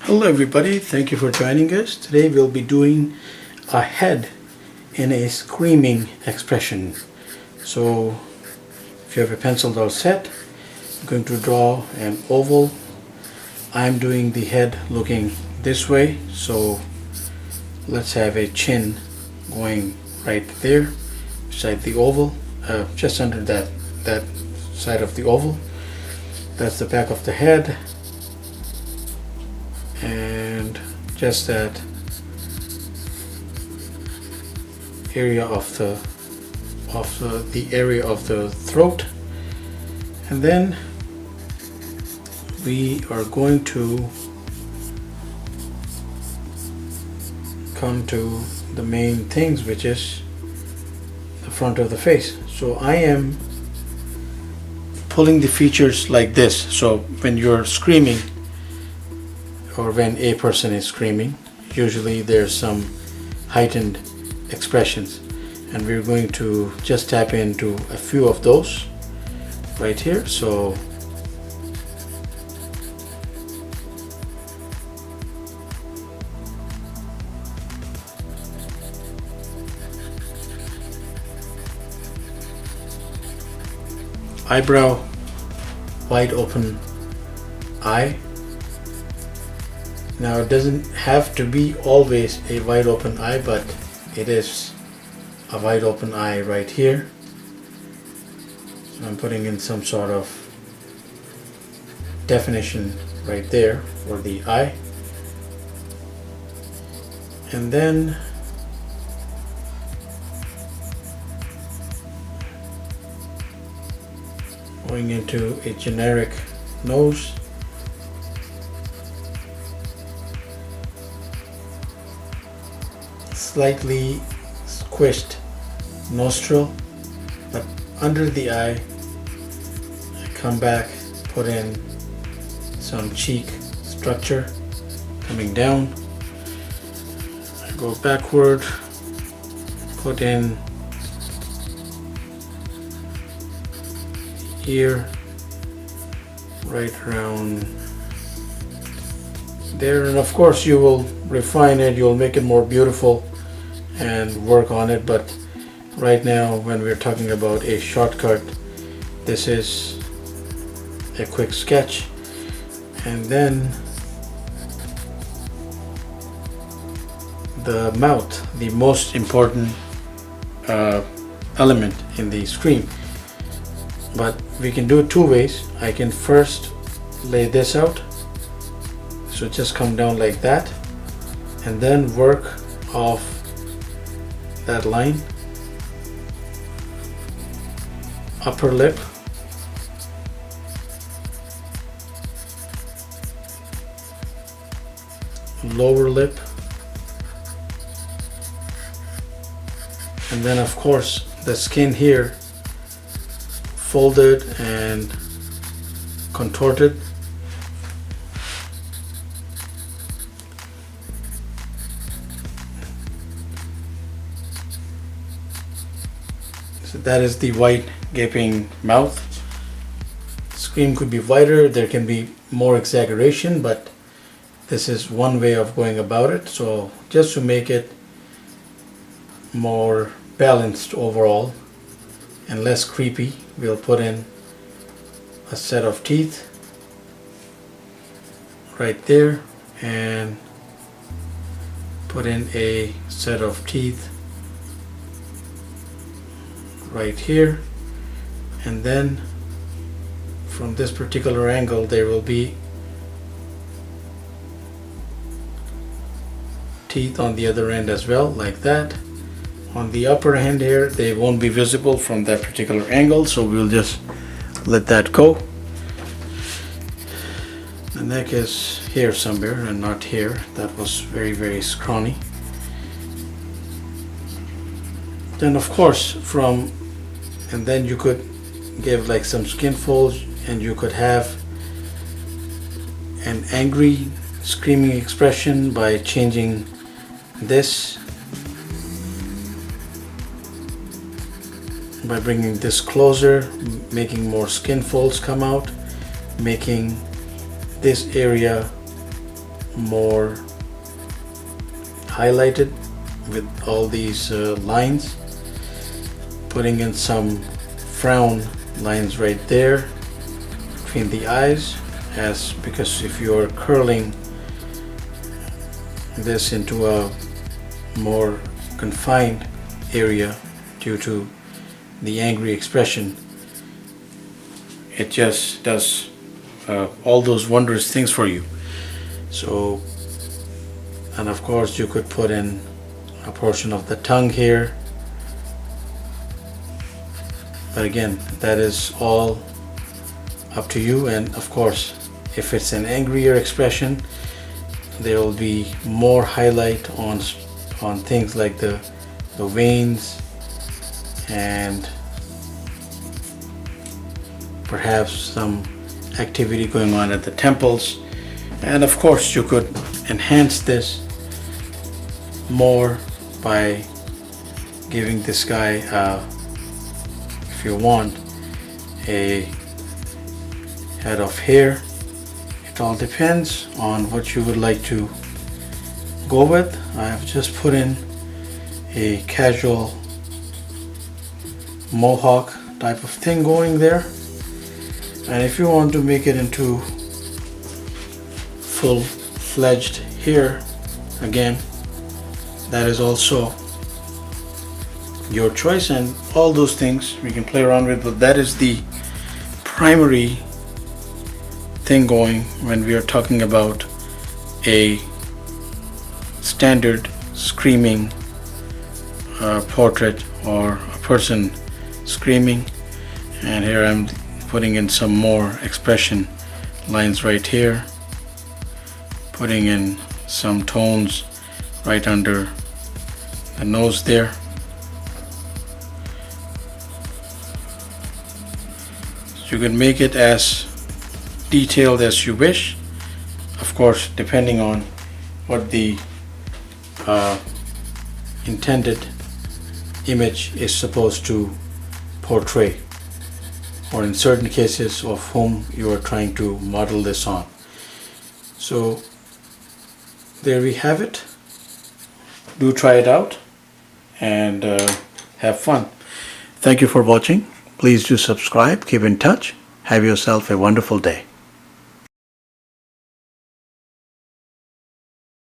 Hello everybody, thank you for joining us. Today we'll be doing a head in a screaming expression. So if you have a pencil all set, I'm going to draw an oval. I'm doing the head looking this way, so let's have a chin going right there beside the oval, just under that side of the oval. That's the back of the head, and just that area of the area of the throat. And then we are going to come to the main things, which is the front of the face. So I am pulling the features like this. So when you're screaming, or when a person is screaming, usually there's some heightened expressions, and we're going to just tap into a few of those right here. So eyebrow, wide open eye. Now it doesn't have to be always a wide open eye, but it is a wide open eye right here. So I'm putting in some sort of definition right there for the eye. And then going into a generic nose. Slightly squished nostril, but under the eye. I come back, put in some cheek structure coming down. I go backward, put in ear right around there, and of course you will refine it, you'll make it more beautiful and work on it, but right now when we're talking about a shortcut, this is a quick sketch. And then the mouth, the most important element in the scream, but we can do it two ways. I can first lay this out, so just come down like that, and then work off that line. Upper lip, lower lip, and then of course the skin here folded and contorted. So that is the wide gaping mouth. Scream could be wider, there can be more exaggeration, but this is one way of going about it. So just to make it more balanced overall and less creepy, we'll put in a set of teeth right there, and put in a set of teeth right here, and then from this particular angle there will be teeth on the other end as well, like that. On the upper end here, they won't be visible from that particular angle, so we'll just let that go. The neck is here somewhere and not here. That was very scrawny. Then of course and then you could give like some skin folds, and you could have an angry screaming expression by changing this, by bringing this closer, making more skin folds come out, making this area more highlighted with all these lines, putting in some frown lines right there between the eyes, because if you are curling this into a more confined area due to the angry expression, it just does all those wondrous things for you. So, and of course you could put in a portion of the tongue here, but again, that is all up to you. And of course, if it's an angrier expression, there will be more highlight on things like the veins and perhaps some activity going on at the temples. And of course you could enhance this more by giving this guy if you want a head of hair. It all depends on what you would like to go with. I have just put in a casual mohawk type of thing going there, and if you want to make it into full-fledged hair, again, that is also your choice, and all those things we can play around with, but that is the primary thing going when we are talking about a standard screaming portrait or a person screaming. And here I'm putting in some more expression lines right here, putting in some tones right under the nose there. You can make it as detailed as you wish, of course, depending on what the intended image is supposed to portray, or in certain cases of whom you are trying to model this on. So there we have it. Do try it out and have fun. Thank you for watching. Please do subscribe, keep in touch. Have yourself a wonderful day.